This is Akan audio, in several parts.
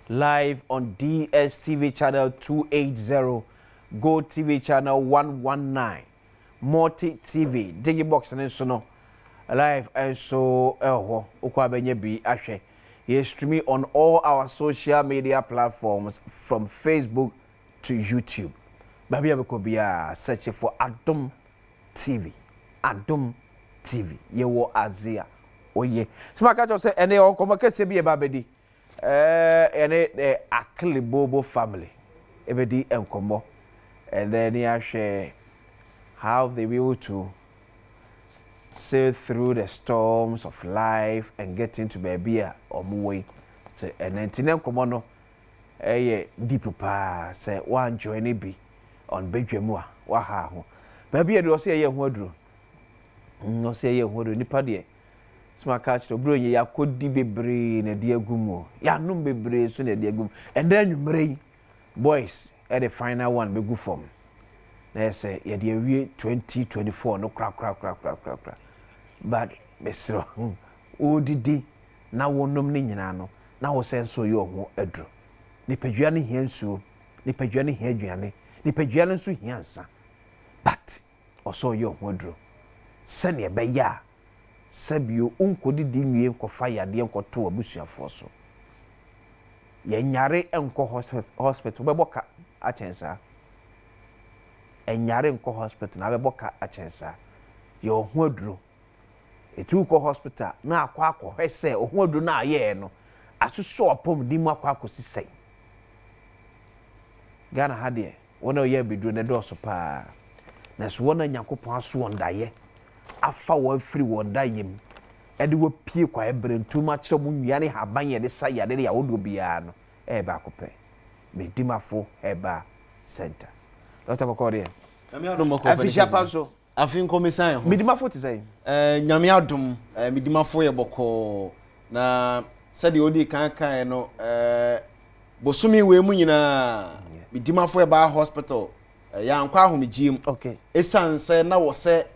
live on DSTV channel 280, Go TV channel 119, Multi TV, Digibox and so live and so ukwabenye bi ahwe. Ye streaming on all our social media platforms from Facebook to YouTube. Baby abekobia search for Adom TV. Adom TV. Ye wo Azia. Oye. Smaka just say ene on komo kese bi e babedi. Ene the Aklibobo family. Ebedi enkomo. And then he share how they will to sail through the storms of life and get into baby or way. Say and then tinem komono deep pa say one join be on bedwamua wa ha ho. Baby do say ye hodru. No say ye hodru nipa de. Smart catch to bro ye yakodi bebre na de agumu. Ya num bebre so na de agum. And then you boys at the final one be good form. They say yeah the year 2024 no crack. But Mr. Odidi na wonom ni nyina no na wo senso yo ho adru. Ni padwane hiansuo, ni padwane hiaduane, ni padwane nso hiansa. But also yo ho adru. Sane be ya sabio unkodidi nwie nkofa yade nkoto abusuafo so. Ye nyare enko hospital beboka achensa. Enyare enko hospital na beboka achensa. Yo ho adru. Etu ko hospital na akwa hwese ohu adru na aye no asuso opom dimu akwa akosisai. Gana hade wona ye bidru ne do so pa. Na so wona Nyankopon aso wondaye afa wo free wondayem ede wo pie kwa ebrentu ma kire mu nua ne haban ye de saya de ya wodo bia no ba akopɛ Medimafo Herbal Center. Dr. Bokore Nyame Adom ko afisha paso afin komisan ho Medimafo te say Nyame Adom Medimafo ye boko na sade odi kan no bosumi we mu nyina Medimafo Herbal Hospital ya nkwa ahomegiem okay esanse na wo se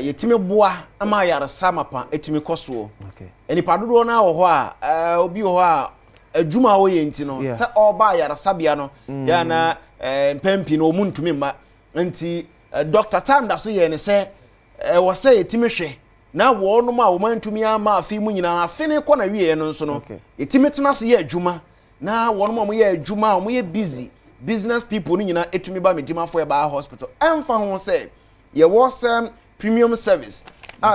yetime boa ama yaresa mapa etime koso okay enipa dodo na wo ho a obi ho a adwuma wo ye nti no se oba yaresa bia no ya na mpempi no omuntumi ma nti Dr. Time da so ye ne se wo se yetime hwe na wo no ma wo mantumi ama afi mu nyina afi ne kɔ na wie no nso no yetime tena se ye adwuma na wo no ma mo ye adwuma mo ye busy business people ni nyina etumi ba Medimafo Herbal Hospital emfa ho se ye was premium service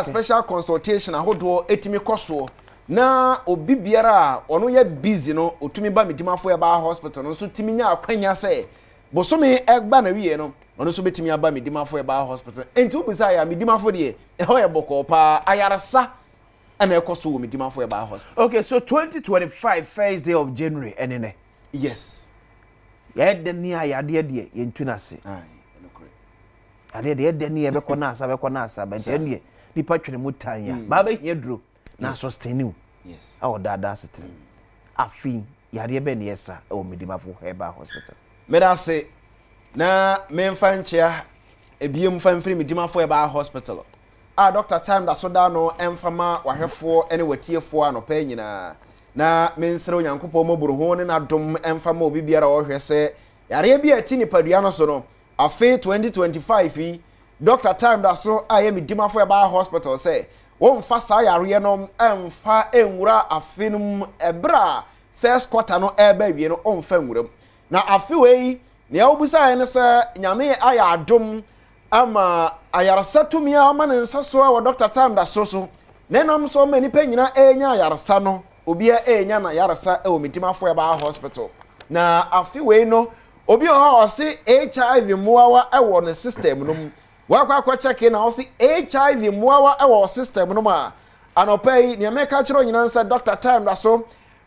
special consultation ahodo etimi koso na obi biara ono ye busy no otumi ba Medimafo Herbal Hospital no so timi nya akwanya se bosome egba na wie no ono so betimi aba Medimafo Herbal Hospital enti obisa ya Medimafo de ho ye boko pa ayaresa ana ekoso wo Medimafo Herbal Hospital. Okay, so 2025 first day of January enene. Yes. Ya de ni ayade de ye ntunase. Ade de ni e be kona asa but ene nipa twene mutan ya ba ba hia duro na sustain. Yes. Awo dada sitin. Afi yade be ne yesa o Medimafo Herbal Hospital. Meda se na memfa nchia ebiem fa mfiri Medimafo Herbal Hospital. Dr. Time da so da no emfama wahwefo ene watiefo anopa nyina na mensere Onyankopon maburu ho ne nadom emfama obi biara wo hwese yare bia ati ni padua no so no afi 2025 Dr. Time da so aye Medimafo Herbal Hospital say won fa sa yare no emfa enwura afinum ebra first quarter no eba wie no onfa enwuram na afi wei ne obusa ene se nyame aya adom ama ayarasa tumi ama ne nsaso a Dr. Time da so nenam so mani pa nyina enya ayarasa no obia enya na yarasa e Medimafo Herbal Hospital na afi wei no obi ho se HIV muawa e wo ne system no wakwa check na o se HIV muawa e wo system no ma anopai ne meka kiro nyina nsa Dr. Time da so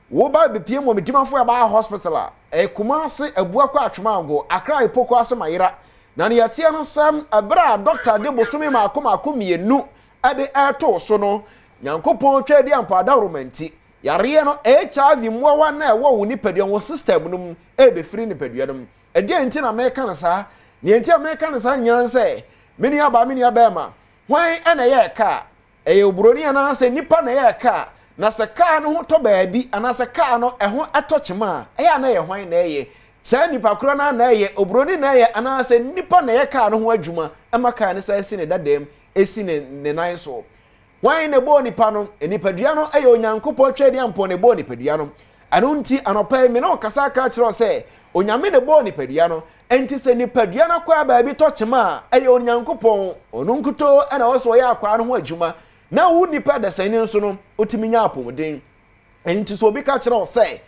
wo ba bepie mo Medimafo Herbal Hospital e kuma se abua kwa atwemago akra ipoko ase mayira na ne yatie no sam abra Dr. de bosumi makoma mienu ade ato so no Nyankopon twadi ampa da romanti yare no HIV muawa na e wo nipadua wo system no e be free nipadua no e die enti na meka na sa ne enti meka na sa nyina nse meni aba ma hwan ene ye ka e obroni na se nipa na ye ka na se car no ho to baabi ana se car no ɛho atochema ɛya na yɛ hwan na ɛyɛ sɛ nipa koro na ɛyɛ obroni na ɛyɛ ana se nipa na yɛ car no ho adwuma ɛma car ne sɛ esi ne dadam esi ne nan so wan ne bo nipa no nipadua no ɛyɛ onyankopɔn twɛde ampo ne bo nipadua no ano nti anopa me na okasa ka kyerɛ sɛ onyame ne bo nipadua no enti sɛ nipadua no kwa baabi tochema ɛyɛ onyankopɔn ono nkuto ɛna wɔso yɛ akwa no ho adwuma na wo nipa da sɛne nso no otimi nya apomden enti so obi ka kyerɛ sɛ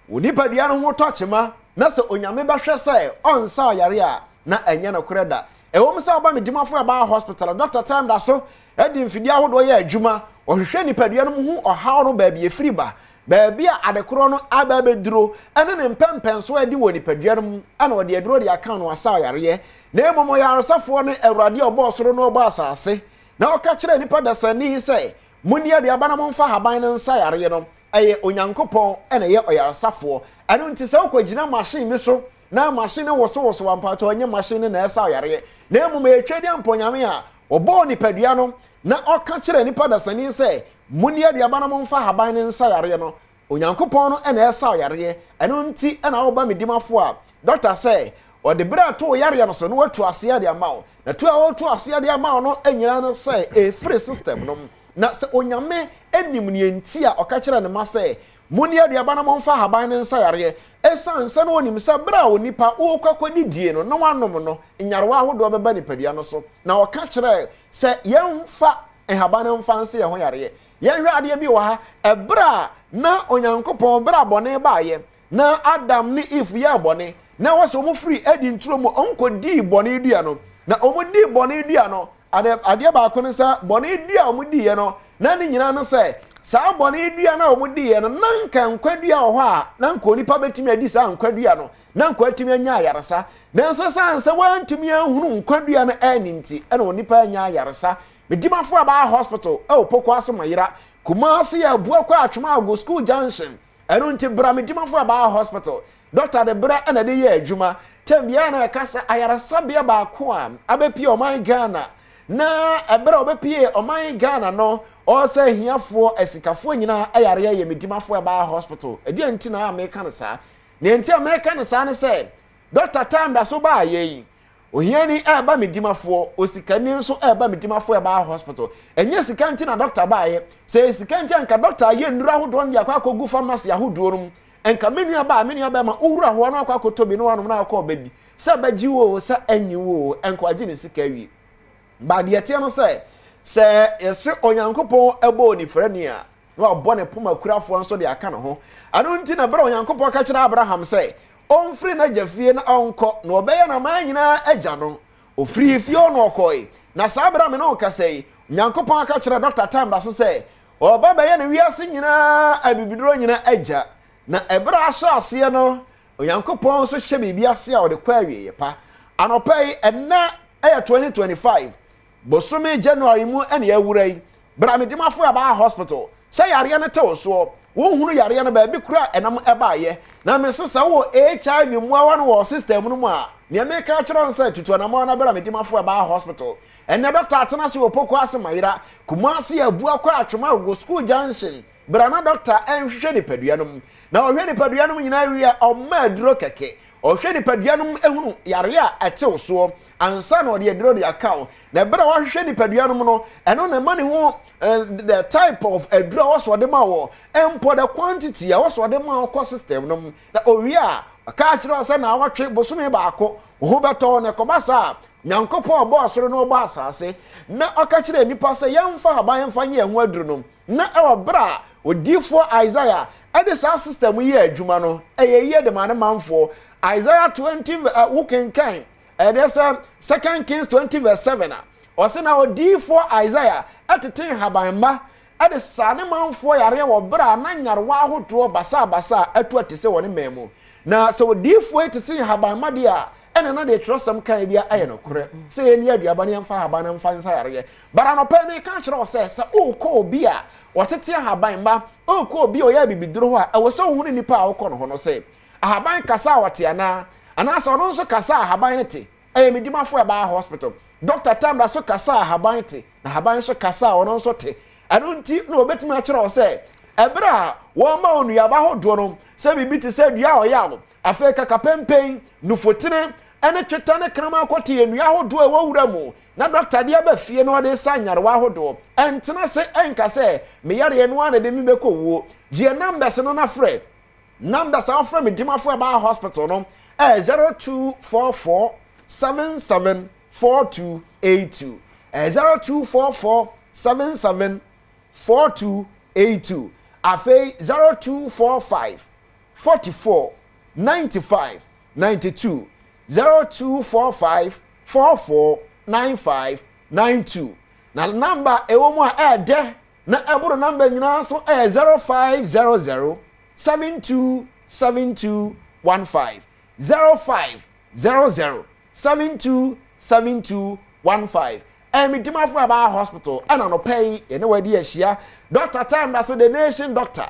wo nipadua no ho tochema na sɛ onyame bɛhwɛ sɛ ɔnsa yare a na ɛnyɛ no koreda ɛwɔ m sɛ ɔba Medimafo Herbal hospital Dr. Time da so ɛdi mfidi ahodo yɛ adwuma ɔhwehwɛ nipadua no ho ɔhaw no baabi efiri ba baabi a adekoro no aba beduro ɛne ne mpɛmpɛnso adi wɔ nipadua no ana ɔde aduro de aka no asa yare na emom yaresafo no awurade ɔbɔ soro no ɔbɔ asase na ɔka kyerɛ nipa dasani sɛ muni ade aba na momfa haban no nsa yare no ɛyɛ onyankopɔn ɛna yɛ ɔyaresafo ɛno nti sɛ wokɔgyina machine bi so na machine no woso wampato ɔnyɛ machine na ɛsa yare na emom etwedi amponyame a ɔbɔ nipadua no na ɔka kyerɛ nipa dasani sɛ muni ade aba na momfa haban no nsa yare no onyankopɔn no ɛna ɛsa yare ɛno nti ɛna ɔba Medimafo a doctor sɛ ɔde bra to yare no so no watu ase ade ama wo na to a watu ase ade ama wo no anyina no sɛ free system no na sɛ onyame anim ne enti a ɔka kyerɛ ne ma sɛ muni ade aba na momfa haban no nsa yare ɛsan sɛ no onim sɛ bra wo nipa wo kwakɔdi die no na wanom no nyarewa ahodo bɛba nipadua no so na ɔka kyerɛ sɛ yɛmfa haban no mfa nsa yɛ ho yare yɛhwɛ adeɛ bi wɔ ha ɛbra na onyankopɔn bra bɔne baayɛ na Adam ne Eve yɛ bɔne na wɔsɛ ɔmo free adi nturo mu ɔnko di bɔne dua no na ɔmo di bɔne dua no adeɛ baako ne sɛ bɔne dua ɔmo di yɛ no na ne nyina no sɛ saa bɔne dua na ɔmo di yɛ no na nka nkwadua wɔ hɔ a na nka onipa betumi adi saa nkwadua no na nka atumi anya ayaresa nanso sɛ wantumi ahunu nkwadua no ɛni nti ɛna onipa anya ayaresa Medimafo Herbal hospital poko aso mayira Kumasi ya bua kwa atwuma go school junction ɛno nti bra Medimafo Herbal hospital doctor de bra na de yɛ adwuma tambia na kasa ayaresa bia ba ko a abepi oman Ghana na ebra obepie oman Ghana no ɔsɛ hiafo esikafo nyina ayare yɛ Medimafo Herbal hospital edi nti na America no saa na nti America no saa ne sɛ Dr. Time da so ba yɛ ohiani eba Medimafo osikani nso eba Medimafo Herbal hospital enye sikanti na doctor baaye se sikanti anka doctor ye ndura hodo ndi akwa kogu pharmacy ahodo rum enka menua ba ma owura ho na akwa kotobi no wanom na akwa baby se baji wo se anyi wo enko agi ne sika wi ba de ete no se yesi onyankopon ebo ni frani a na obɔ ne poma kurafo nso de aka ne ho anu nti na bra onyankopon ka kyerɛ Abraham se onfiri na jafie na onko na obɛyɛ na man nyina agya no ofiri fie no okoi na saa Abraham na okasɛi nyankopɔn aka kyerɛ Dr. Time da so sɛ ɔba bɛyɛ na wiase nyina abibiduro nyina agya na ɛbra ahyɛ ase no nyankopɔn so hyɛ biribi ase a ɔde kɔ awie pa anɔpai ɛna ɛyɛ 2025 bosome January mu ɛne awura yi bra Medimafo Herbal hospital sɛ yare ne tew so wo hunu yare no ba bi kura enam ɛbaayɛ na mesesa wo HIV mu awa no wo system no mu a ne me ka kyerɛ nsa tutu na mo na bra Medimafo Herbal hospital enne doctor atena se wo poko asemayira Kumasi abua kwa atwoma go school junction bra na doctor enhwehwɛ ne paduanom na ohwɛ ne paduanom nyina wi a ɔma aduro kɛkɛ ohwɛ ne paduanom ehunu yare a ɛtew so ansa na ɔde aduro de akaw na bra wɔhwɛ ne paduanom no ɛno na ma ne ho the type of aduro wɔso de ma wo empo the quantity a wɔso de ma wo system no na owi a ka kyerɛ ɔsɛ na awatwe bosome baako ho bɛtɔ na kɔbasa nyankopɔn ɔbɔ asoro no ɔbɔ asase na ɔka kyerɛ nipa sɛ yɛmfa haban yɛmfa nyɛ ho aduro no na ɛwɔ bra odifo Isaiah ɛde saa system yi adwuma no ɛyɛ de ma ne manfo Isaiah 20 wokenkan ɛde sɛ 2 Kings 20 verse 7 a ɔsɛ na odifo Isaiah ɛtete haban ma ɛde saa ne manfo yare wɔ bra na nyarewa ahodoɔ basa atu atese wɔ ne mɛmu na sɛ odifo ɛtete haban ma de a ɛna na de trɔsam kan bia ayɛ no korɛ sɛ yɛ ni aduaba ne mfa haban na mfa nsa yare bara no pɛ me ka kyerɛ sɛ okɔ obi a wɔtete haban ma okɔ obi a ɔyɛ bibiduro hɔ a ɛwɔ sɛ ohunu nipa a wɔkɔ no ho no sɛ haban kasa a wɔte ana sɛ ɔno nso kasa a haban ne te ɛyɛ Medimafo Herbal hospital Dr. Time so kasa a haban te na haban nso kasa a ɔno nso te ɛno nti na obetumi akyerɛ sɛ ebra wo ma onuaba hodo no se bibi te se dua oyawo afa kaka pempen nufotene ene tweta ne krama akote enua hodo e wawura mu na doctor de aba fie no de sanyarewa hodo entena se enka se me yare no ana de mi bekowo je numbers no na frɛ numbers a frɛ Medimafo Herbal Hospital no 0244 774282 0244 774282 afei 0245 44 95 92 0245 44 95 92 na number ewo mu a ede na eburu number nyina so 0500 727215 0500 727215 Medimafo Herbal Hospital ana no pay ene wadi ahia Dr. Time da so the nation doctor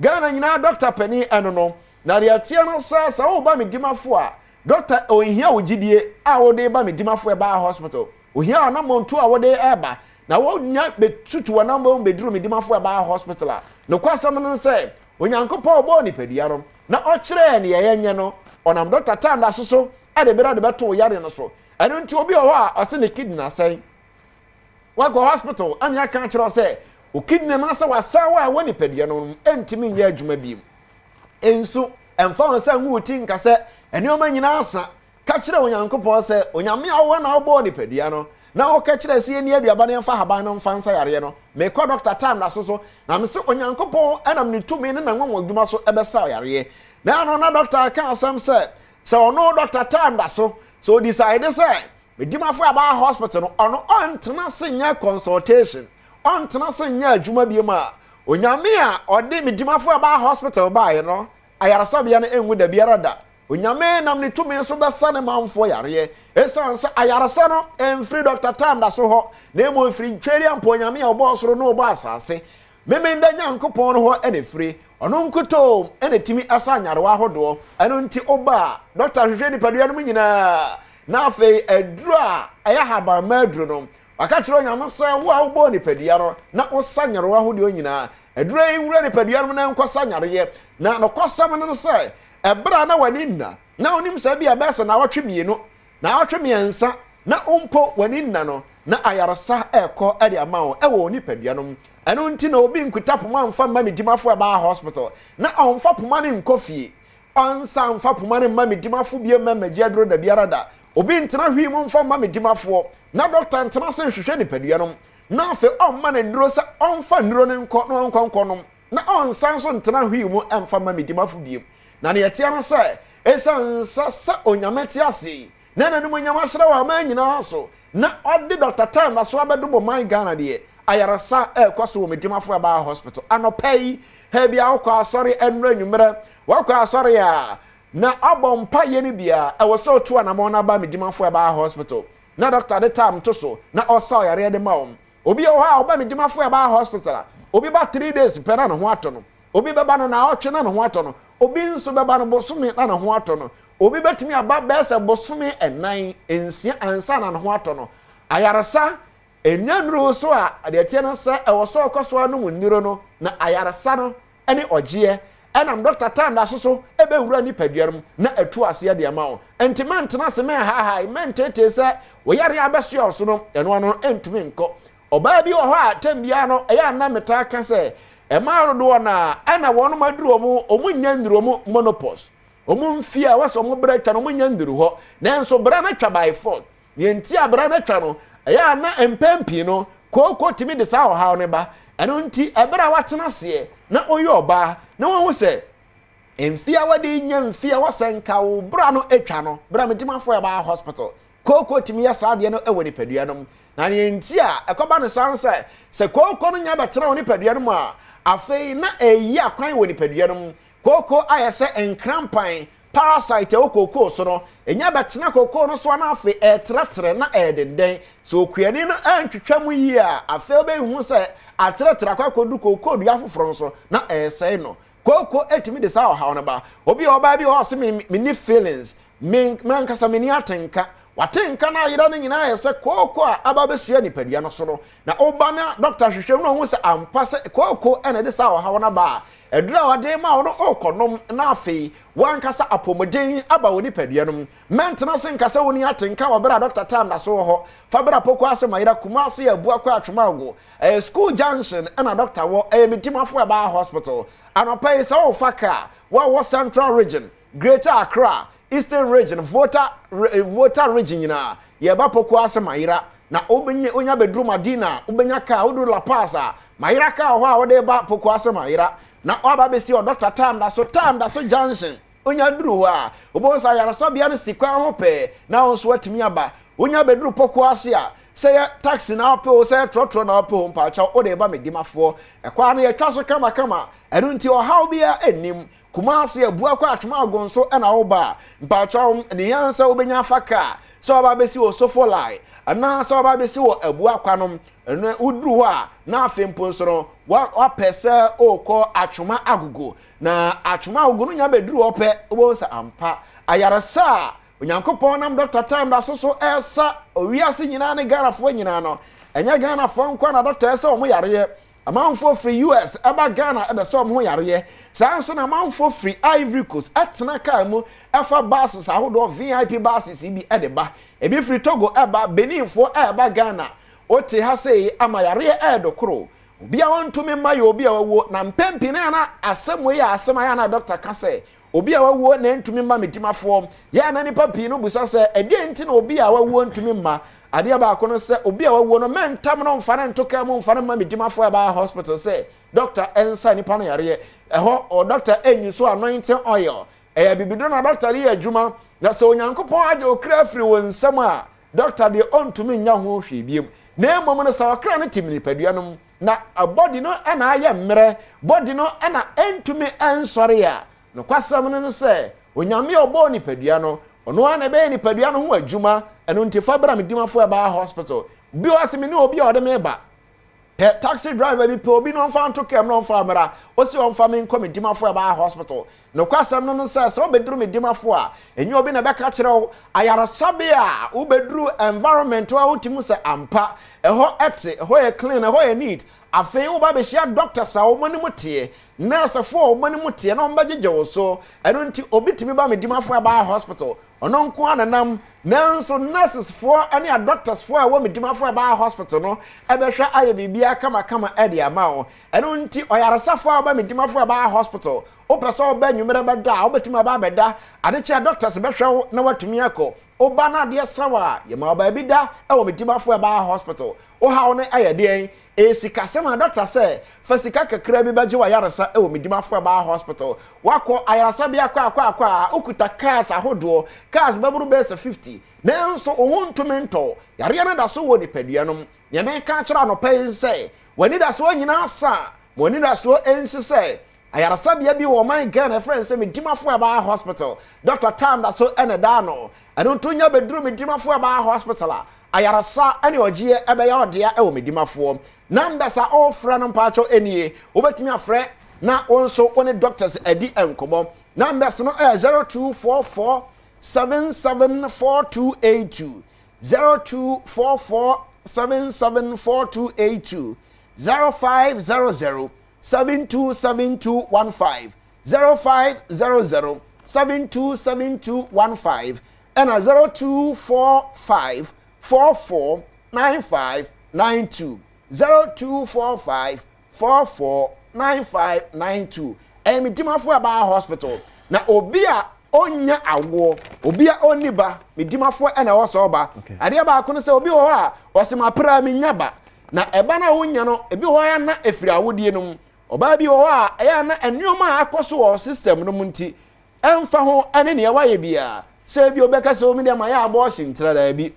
Ghana nyina doctor pani eno no na de atia no sa wo ba Medimafo a doctor ohia ogidie a wo de ba Medimafo Herbal Hospital ohia na montu a wo de eba na wo nya betutu wa na mo beduru Medimafo Herbal Hospital a no kwasam no se onyankopɔ obo ni pedua no na ɔkyerɛ ne yenye no onam Dr. Time da so ade bera de beto yare no so eno nti obi o ha ɔse ne kidney asɛn wako hospital anya kan kyerɛ sɛ o kidney na sɛ wasawa a woni pedua no entimi nya adwuma biem enso emfa won sɛ nwuti nka sɛ ene o manyina asa ka kyerɛ onyankopɔ sɛ onyame awo na obo ni pedua no na o ka kyerɛ sɛ ni aduaba ne mfa haban no mfa nsa yare no me kɔ Dr. Time da so na me sɛ onyankopɔ enam ne tumi ne na nwanwa adwuma so ebesa yare na no na doctor ka asɛm sɛ ono Dr. Time da so decide sɛ Medimafo Herbal Hospital no ono ontena se nya consultation ontena se nya adwuma biem a onyame a ode Medimafo Herbal Hospital bae no ayarasa bia no enwu da biara da onyame nam ne tumi so besa ne manfo yare esan se ayarasa no emfri Dr. Time da so ho na emo mfri tweri ampo onyame a obo soro no obo asase memenda nyankopon no ho ene fri ono nkuto ene timi asa nyarewa hodo eno nti oba Dr. hwehwe ni padua no nyina na afei aduru a eya haba maduru no aka kyerɛ onyame sɛ wo a wobɔ ni padua no na wo sanyarewa hodo nyina aduru enwura ni padua no na nkɔ sanyareye na no kɔsam no sɛ ebra na wani nna na onim sɛ bia bɛso na wɔtwe mienu na wɔtwe miensa na ompo wani nna no na ayarasa ɛkɔ ɛde ama wo ɛwɔ ni padua no eno nti na obi nkuta poma mfa ma Medimafo Herbal Hospital na onfa poma ne nkofie onsa mfa poma ne ma Medimafo bie ma magiadro da biara da obi ntena hwi mu mfa ma Medimafo na doctor ntena se hwehwe ne padua no na afi omma ne nduro se onfa nduro ne nkɔ no nkɔnkɔ no na onsan so ntena hwi mu emfa ma Medimafo bie na ne yetia no se esansa sa onyamete ase na nanum onyama hyerɛ wa ma nyina so na ɔde Dr. Time na so abedo man Ghana de ayarasa kwaso wo Medimafo Herbal Hospital anopai he bia wo kwa asori enra nwumere wo kwa asori a na abompa ye ne bia e wo so to anamo na ba Medimafo Herbal Hospital na Dr. de Time to so na osa yare de ma obi o ha oba Medimafo Herbal Hospital obi ba 3 days pera no ho ato no obi beba no na otwe na no ho ato no obi nso beba no bosome na no ho ato no obi betumi aba besa bosome enan ensia ansa na no ho ato no ayarasa enyanro so a de tie no se e wo so okoso no muniro no na ayarasa no ene ogye enam Dr. Time da so ebe wura ni paduarum na atu ase de ama wo entimantena se me ha mentete se wo yare abeso so no eno no entumi nko oba bi wo ho a tambia no eya na meta ka se e maarodo na ana wono maduro omu nyanduro mu monopause omu mfia waso omu bra twa no omu nyanduro ho na enso bra na twa by fault yenti abra na twa no eya na empempi no koko timi de sa ha ne ba eno nti ebra watena se na oyi oba na won se emfia wade nya mfia wasanka wo bra no etwa no bra Medimafo Herbal Hospital koko timi ya sa de no ewo ni padua no na yenti a ekoba no san se koko no nya betena wo ni padua no a afei na eyi akwan wo ni padua no koko ayese enkrampan parasite okoko so no enya betena koko no so na afi etretre na edenden so okuani no antwetwa mu yi a afi obehu se atretre akwakodu koko du afoforo so na esei no koko etimi de sa ha ona ba obi oba bi o se me ni feelings men kasa me ni atenka watenka na ayira no nyina yɛ sɛ kooko a aba besua nipadua no so no na oba na doctor hwehwem no ho sɛ ampa sɛ kooko ɛna de sa ɔhaw na ba edura wade ma ɔno ɔkɔnom na afei wankasa apɔmuden aba woni padua no mentena se nkasa woni atenka wɔ doctor time da so hɔ fa bra poko ase mayira kuma ase abu akɔ atwoma ago school junction ɛna doctor wɔ Medimafo Herbal hospital anopai sɛ wo faka wɔ central region Greater Accra Eastern region voter region nyina yɛba poko ase mayira na onya bedru Madina obenya ka odu La Paz mayira ka hɔ a wode ba poko ase mayira na oba besi o doctor time da so junction onya duru hɔ a obonsa yarasa bia no sikwa ho pɛ na onso atimi aba onya bedru poko ase a sɛ taxi na apɛ o sɛ trotro na apɛ o mpacha o de ba Medimafo ekwa na yɛtwa so kama ɛno nti ɔhaw bia anim Kumasi abua kwa atwoma agonso na wo ba mpacha ne yansa obenya faka sɛ oba besi o sofolai ana sɛ oba besi o abua kwanom eno uduru hɔ a na afempo nso no wa pɛsɛ okɔ atwoma agogo na atwoma agogo no nya beduru opɛ obonsa ampa ayarasa onyankopɔn nam doctor time da so ɛsa owiase nyina ne Ghanafoɔ nyina no ɛnya Ghanafoɔ nkwa na doctor ɛsɛ ɔmo yareyɛ amanfo free US aba Ghana ɛbɛsɛ ɔmo yareyɛ saa nso na amanfo free Ivory Coast atena kaa mu ɛfa buses ahodo VIP buses bi ɛdeba ebi free Togo ɛba Beninfo ɛba Ghana ote ha sei ama yareyɛ ɛdokoro obi a wontumi mma yɛ obi a wawo na mpempi na asɛm yɛ asɛm aya na doctor ka sɛ obi a wawo na ntumi mma Medimafo yɛ na nipa pii no busa sɛ ɛde nti na obi a wawo ntumi mma ade ba akono sɛ obi a wawo no mentam no mfane ntoka mu mfane mma Medimafo Herbal hospital sɛ doctor ensa nipa no yareyɛ ɛhɔ o doctor enyi so anointing oil bibido na doctor yɛ adwuma na sɛ onyankopɔn agye okra afiri won nsam a doctor de ontumi nya ho hwe biem na emom no sɛ okra no timini padua no na body no ana ayɛ mmerɛ body no ana entumi ensɔre a no kwasam no sɛ onyame obɔ ni padua no ono ana be ni padua no ho adwuma ɛno nti fa bra Medimafo Herbal hospital bi wasemi ne obi a ɔde me ba taxi driver bi pe obi no mfa nto kem no mfa mra osi on fa me nko Medimafo Herbal hospital no kwasam no sɛ sɛ obeduru Medimafo a enyi obi na bɛka kyerɛw ayarasabe a obeduru environment wa utimu sɛ ampa ɛhɔ ɛte ɛhɔ yɛ clean ɛhɔ yɛ neat afei wo ba be hia doctors a wo mani mutie nurse fo wo mani mutie na ombagye wo so ɛno nti obi timi ba Medimafo Herbal hospital ono nko ananam nanso nurses fo ane a doctors fo a wo Medimafo Herbal hospital no ɛbɛhwɛ aye bibia kama ɛde ama wo ɛno nti oyaresa fo a ba Medimafo Herbal hospital opɛsɛ oba nwumere bɛda obetimi ba bɛda adekyɛ doctors bɛhwɛ wo na watumi akɔ oba na de sawa ye ma oba bi da ɛwɔ Medimafo Herbal hospital o ha wo ne ayɛdeɛn esikasema doctor sɛ fasika kakra bi bɛgye wa yaresa ɛwɔ Medimafo Herbal hospital wakɔ ayaresa bi akɔ okuta cars ahodoɔ cars baburu bɛsɛ 50 nanso ohun tumento yare na da so wɔ nipadua no ne me ka kyerɛ no pɛ sɛ wani da so nyina sa wani da so ensi sɛ ayaresa bia bi wɔ man Ghana friends sɛ Medimafo Herbal hospital doctor time da so ɛna da no ɛno to nya beduru Medimafo Herbal hospital a ayaresa ɛne ɔgye ɛbɛyɛ ɔdea ɛwɔ Medimafo number sa all friend mpacho enie obetimi afrɛ na onso one doctors edi enkomo numbers no 0244 774282 0244 774282 0500 727215 0500 727215 and 0245 449592 0245 449592 Medimafo Herbal hospital na obi a onya awo obi a oniba Medimafo na woso ba ade ba ko no se obi ho a osema pra mi nyaba na eba na wonya no ebi ho ya na efiri awodie no oba bi ho a eya na enuoma akoso wo system no munti emfa ho ane ne waye bia se bi obeka se omi de ma ya abortion tira da bi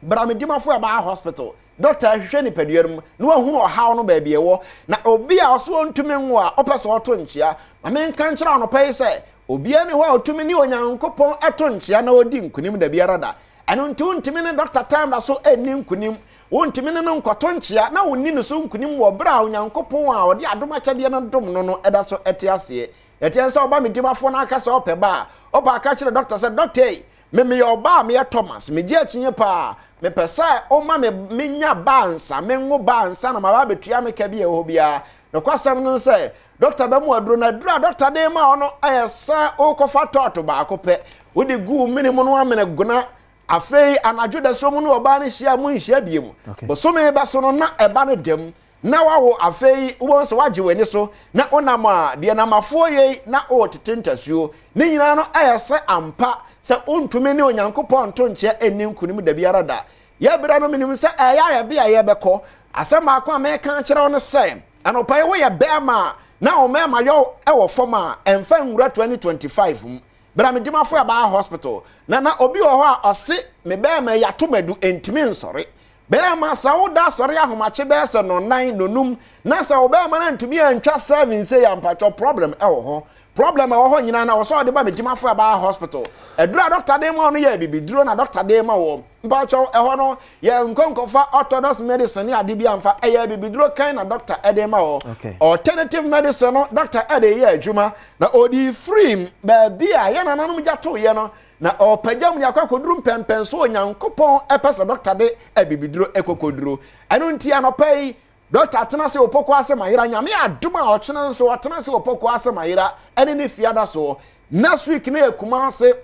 bra Medimafo Herbal hospital doctor hwehwe ni paduarum na wahunu ohaw no ba bia wo na obi a oso ntumi nwo a opese oto nchia ma men kan kyerɛ no pɛ sɛ obi ani ho a otumi ni onyankopɔn eto nchia na odi nkunim da biara da ɛno ntumi ne doctor time da so eni nkunim wontumi ne nkoto nchia na wonni no so nkunim wo bra onyankopɔn a odi adom akyɛde no dom no ɛda so ɛte ase ɛte sɛ oba Medimafo na aka sɛ opɛ ba oba aka kyerɛ doctor sɛ doctor me your ba me Thomas me je chinye pa me pesa o ma me nya bansa me ngo bansa na ma ba betua me ka bi e ho bia no kwasam no say doctor ba mu aduro na dura doctor dey ma ono ayesa o kofa toto ba ko pe wo de gu minimum no amene guna afei anadwo da so mu no oba ne hia mu nhia bie mu bo so me ba so no na eba ne dem na wawo afei wo so wagye wani so na onam a de na mafo ye na o tetentasuo ne nyina no ayese ampa se ontumi ne onyankopɔn to nche eni nkunim da biara da ye bra no minim se ya bia ye beko asem akwa me kan kire no se anopa ye wo ye bema na o mema yo e wo fom a emfa nwura 2025 bra Medimafo Herbal hospital na obi wo ho a ose me bema ya to madu entimi nsore bema sa wo da sore ahomache be se no nan nonum na sa wo bema na ntumi antwa service se ya mpacho problem e wo ho problem e wo ho nyina na wo so de ba Medimafo Herbal hospital edura doctor dem no ya bibiduro na doctor dem wo mpacho e ho no ye nkonkofa orthodox medicine ya de bi amfa e ya bibiduro kan na doctor edem wo alternative medicine no doctor ede ya adwuma na odi free ba bia ye na nanum jato ye no na opagam ni akwakoduru mpempen so onyankopon epesa doctor de ebibiduro ekokoduro eno ntia no pai doctor atena se opoko ase mayira nyame aduma ochena nso atena se opoko ase mayira ene ne fiada so next week na ekuma ase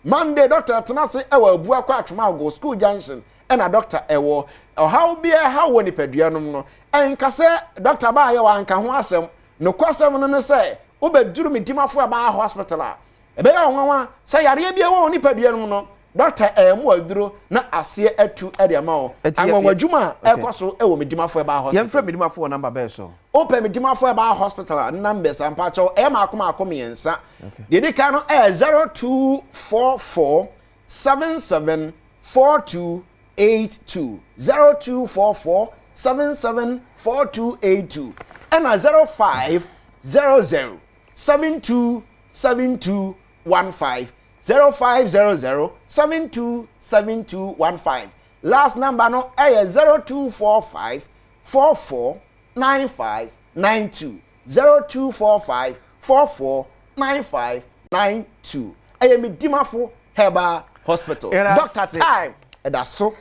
Monday doctor atena se ewa abu akwa atwoma go school junction ena doctor ewo how bia how woni peduanom no enka se doctor ba ye wa anka ho asem no kwasem no se obeduru Medimafo Herbal hospital a ebe ya onwa se yare bia wo ni peduanom no doctor mu aduro na ase atu ade ama wo anwanwa dwuma ekoso ewo Medimafo Herbal hospital yemfra Medimafo number be so open Medimafo Herbal hospital number sampacho akoma de dika no 0244 774282 0244 774282 and 0500 727215 0500 727215 last number no 0245 449592 0245 449592 Medimafo Herbal hospital doctor time edaso